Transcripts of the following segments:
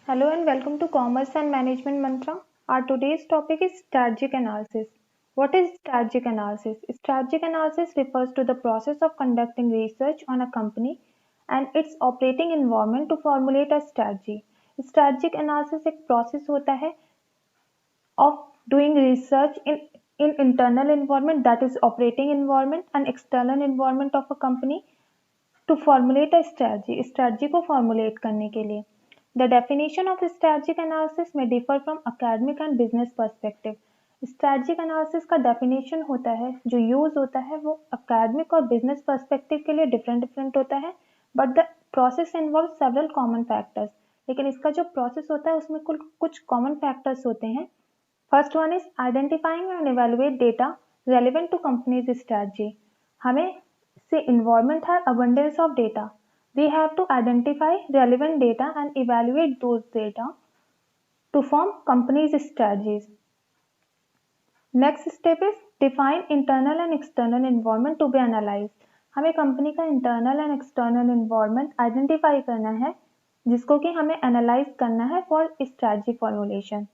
Hello and welcome to Commerce and Management Mantra. Our today's topic is strategic analysis. What is strategic analysis? Strategic analysis refers to the process of conducting research on a company and its operating environment to formulate a strategy. Strategic analysis एक process होता है of doing research in internal environment, that is operating environment, and external environment of a company to formulate a strategy को formulate करने के लिए. The definition of strategic analysis may differ from academic and business perspective. Strategic analysis का definition होता है, जो use होता है वो academic और business perspective के लिए different होता है, but the process involves several common factors. लेकिन इसका जो process होता है उसमें कुछ common factors होते हैं. First one is identifying and evaluate data relevant to company's strategy. हमें से environment है abundance of data. We have to identify relevant data and evaluate those data to form company's strategies. Next step is define internal and external environment to be analyzed. हमें company का internal and external environment identify करना है जिसको कि हमें analyze करना है for strategy formulation.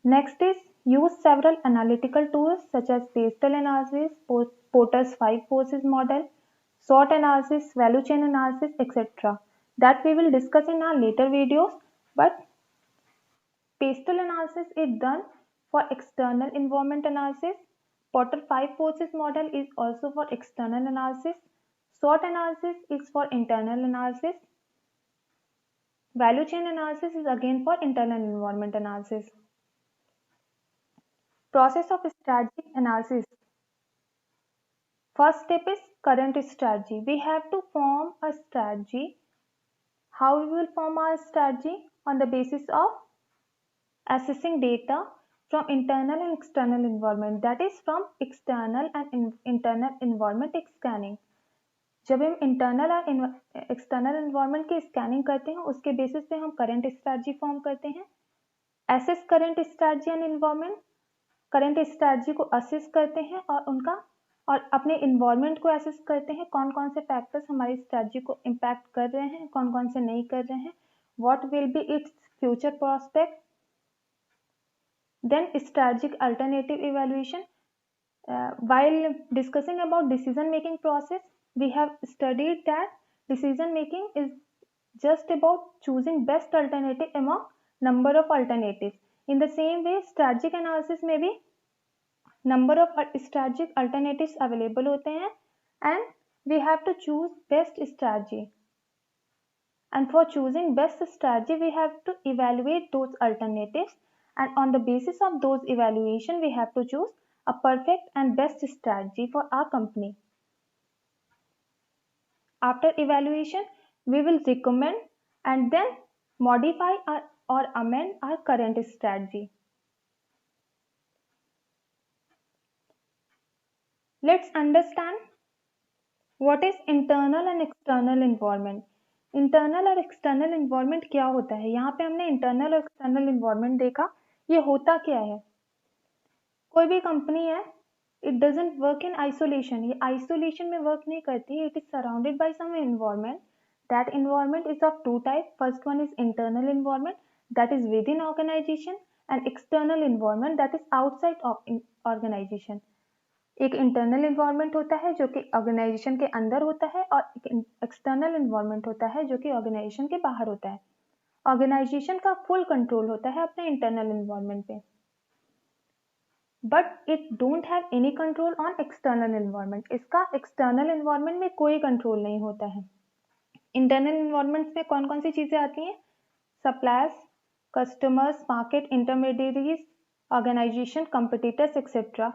Next is use several analytical tools such as Pastel analysis, Porter's 5 forces model, SWOT analysis, value chain analysis, etc. that we will discuss in our later videos. But Pastel analysis is done for external environment analysis. Porter 5 forces model is also for external analysis. SWOT analysis is for internal analysis. Value chain analysis is again for internal environment analysis. Process of strategy analysis. First step is current strategy. We have to form a strategy. How we will form our strategy? On the basis of assessing data from internal and external environment, that is from external and internal environment scanning. जब हम internal और external environment की scanning करते हैं उसके basis पे हम current strategy form करते हैं. Assess current strategy and environment. Current strategy को असेस करते हैं और अपने इन्वायरमेंट को असेस करते हैं. कौन कौन से फैक्टर्स हमारी स्ट्रैटेजी को इम्पैक्ट कर रहे हैं, कौन कौन से नहीं कर रहे हैं. What will be its future prospect. Then strategic alternative evaluation. while discussing about decision making process, we have studied that decision making is just about choosing best alternative among number of alternatives. In the same way, strategic analysis में भी number of strategic alternatives available होते हैं and we have to choose best strategy. And for choosing best strategy, we have to evaluate those alternatives, and on the basis of those evaluation, we have to choose a perfect and best strategy for our company. After evaluation, we will recommend and then modify or amend our current strategy. Let's understand what is internal and external environment. Internal और external environment क्या होता है. यहाँ पे हमने internal और external environment देखा. ये होता क्या है. कोई भी कंपनी है, it doesn't work in isolation. ये आइसोलेशन में वर्क नहीं करती. It is surrounded by some environment. That environment is of two type. First one is internal environment that is within organization and external environment that is outside of organization. एक internal environment होता है जो कि organisation के अंदर होता है और एक एक्सटर्नल एनवायरमेंट होता है जो कि ऑर्गेनाइजेशन के बाहर होता है. ऑर्गेनाइजेशन का फुल कंट्रोल होता है अपने इंटरनल एनवायरमेंट पे, but it don't have any control on external environment. इसका एक्सटर्नल एनवायरमेंट में कोई कंट्रोल नहीं होता है. इंटरनल एनवायरमेंट में कौन कौन सी चीजें आती हैं. Suppliers, customers, market intermediaries, organization, competitors etcetera.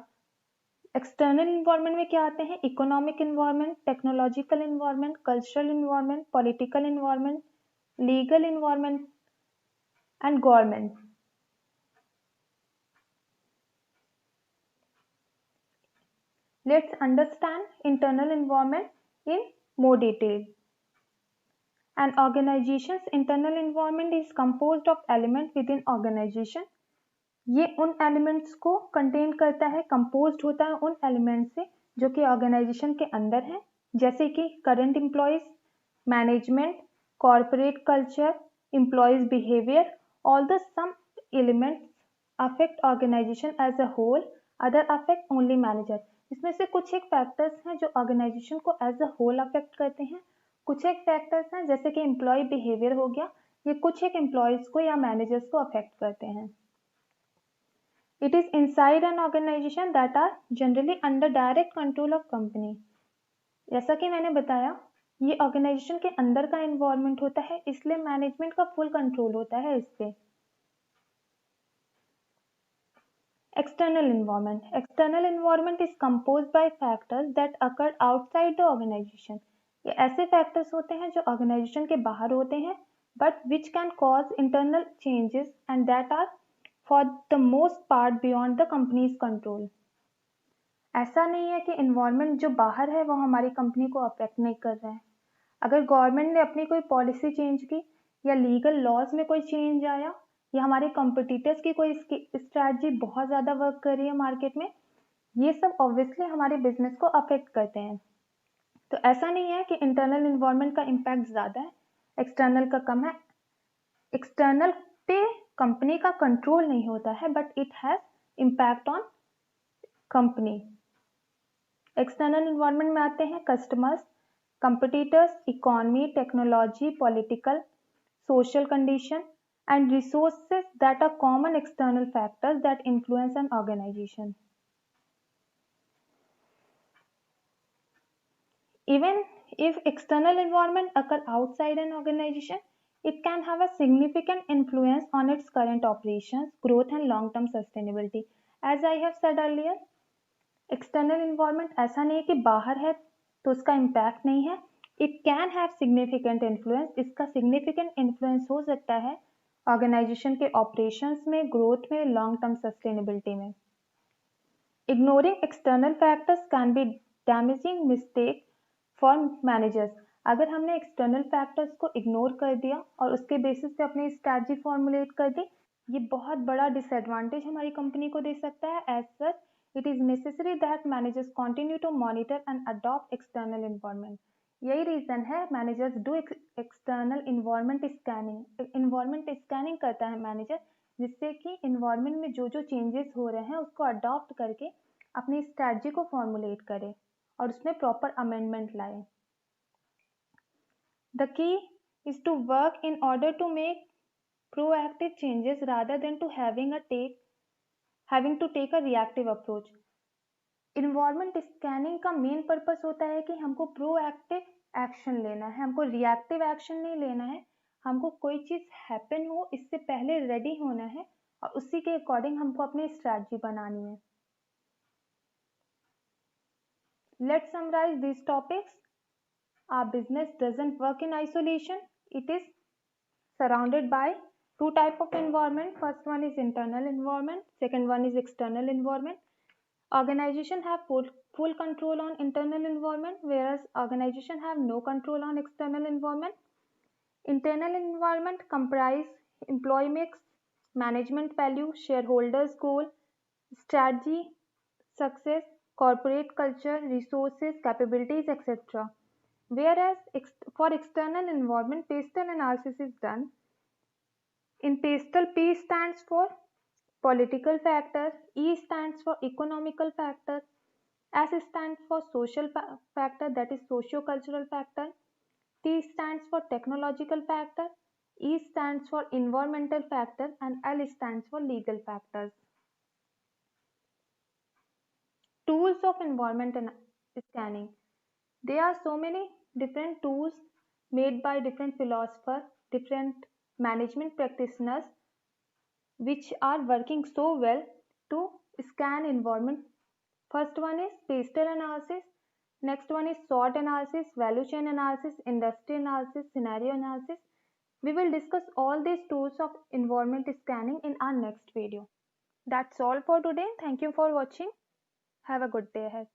External environment में क्या आते हैं. Economic environment, technological environment, cultural environment, political environment, legal environment and government. Let's understand internal environment in more detail. An organization's internal environment is composed of elements within organization. ये उन elements को contain करता है, composed होता है उन elements से जो कि ऑर्गेनाइजेशन के अंदर है, जैसे कि current employees, management, corporate culture, employees behaviour Although some elements affect organization as a whole, other affect only manager. इसमें से कुछ एक फैक्टर्स हैं जो ऑर्गेनाइजेशन को एज अ होल अफेक्ट करते हैं, कुछ एक फैक्टर्स हैं जैसे कि एम्प्लॉय बिहेवियर हो गया, ये कुछ एक एम्प्लॉयज को या मैनेजर्स को अफेक्ट करते हैं. It is inside an organization that are generally under direct control of company. जैसा कि मैंने बताया, ये ऑर्गेनाइजेशन के अंदर का एनवायरनमेंट होता है, इसलिए मैनेजमेंट का फुल कंट्रोल होता है इस पे. External environment. External environment is composed by factors that occur outside the organization. ये ऐसे factors होते हैं जो organization के बाहर होते हैं, but which can cause internal changes and that are for the most part beyond the company's control. ऐसा नहीं है कि environment जो बाहर है वो हमारी कंपनी को अफेक्ट नहीं कर रहा है. अगर गवर्नमेंट ने अपनी कोई पॉलिसी चेंज की या लीगल लॉज में कोई चेंज आया या हमारे कॉम्पिटिटर्स की कोई स्ट्रैटेजी बहुत ज़्यादा वर्क कर रही है मार्केट में, ये सब ऑब्वियसली हमारे बिजनेस को अफेक्ट करते हैं. तो ऐसा नहीं है कि इंटरनल इन्वायरमेंट का इम्पैक्ट ज़्यादा है, एक्सटर्नल का कम है. एक्सटर्नल पे कंपनी का कंट्रोल नहीं होता है, but it has impact on company. External environment में आते हैं customers, competitors, economy, technology, political, social condition, and resources that are common external factors that influence an organization. Even if external environment occur outside an organization, it can have a significant influence on its current operations, growth, and long-term sustainability. As I have said earlier, external environment ऐसा नहीं है कि बाहर है तो उसका impact नहीं है. It can have significant influence. इसका significant influence हो सकता है ऑर्गेनाइजेशन के ऑपरेशंस में, ग्रोथ में, लॉन्ग टर्म सस्टेनेबिलिटी में. Ignoring external factors can be damaging mistake for managers. अगर हमने external factors को ignore कर दिया और उसके बेसिस पे अपनी strategy formulate कर दी, ये बहुत बड़ा disadvantage हमारी कंपनी को दे सकता है. As such, it is necessary that managers continue to monitor and adopt external environment. यही रीजन है managers do external environment scanning. Environment scanning करता है मैनेजर, जिससे कि इन्वायरमेंट में जो जो चेंजेस हो रहे हैं उसको अडॉप्ट करके अपनी स्ट्रैटेजी को फॉर्मुलेट करे और उसमें प्रॉपर अमेंडमेंट लाए. The key is to work in order to make proactive changes rather than to having to take a reactive approach. Environment scanning का मेन पर्पस होता है कि हमको प्रोएक्टिव एक्शन लेना है, हमको रिएक्टिव एक्शन नहीं लेना है. हमको कोई चीज हैपन हो इससे पहले रेडी होना है और उसी के अकॉर्डिंग हमको अपनी स्ट्रैटेजी बनानी है. Let's summarise these topics. Our business doesn't work in isolation. It is surrounded by two type of environment. First one is internal environment, second one is external environment. Organization have full control on internal environment, whereas organization have no control on external environment. Internal environment comprise employee mix, management value, shareholders goal, strategy, success, corporate culture, resources, capabilities, etc. Whereas for external environment, pastel analysis is done. In pastel, P stands for political factor, E stands for economical factor, S stands for social factor, that is socio-cultural factor, T stands for technological factor, E stands for environmental factor, and L stands for legal factors. Tools of environment scanning. There are so many different tools made by different philosophers, different management practitioners, which are working so well to scan environment. First one is pastel analysis, next one is SWOT analysis, value chain analysis, industry analysis, scenario analysis. We will discuss all these tools of environment scanning in our next video. That's all for today. Thank you for watching. Have a good day ahead.